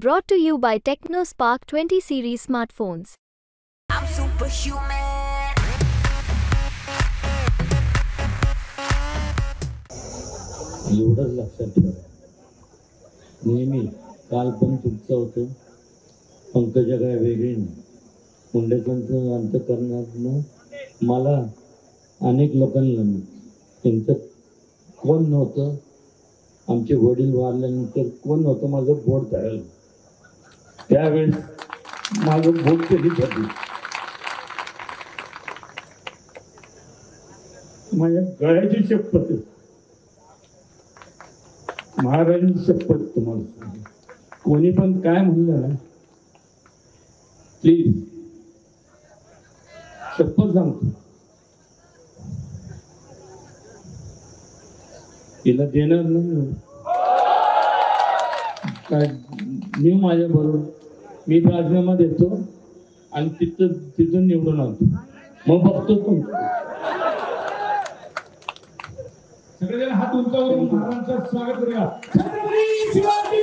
Brought to you by TechnoSpark 20 series smartphones. I'm superhuman. एवढंच लक्षात ठेवा. नेहमी काल पण तुमचं होतं, पंकजा काय वेगळी नाही. मुंडेकरांचं अंतःकरणातनं मला अनेक लोकांना त्यांचं कोण नव्हतं. आमचे वडील वारल्यानंतर कोण नव्हतं माझं बोट धरायला. त्यावेळेस माझं बोट कधीच होती. माझ्या गळ्याची शपथ, महाराजांची शपथ तुम्हाला सांगतो. कोणी पण काय म्हणलं ना, प्लीज शपथ सांगतो, तिला देणार नाही. काय मी माझ्या बरोबर मी राजीनामा देतो आणि तिथून निवडून आणतो, मग बघतो तुमचं. सगळेजण हात उंचावरून महाराजांचं स्वागत करूया. छत्रपती शिवाजी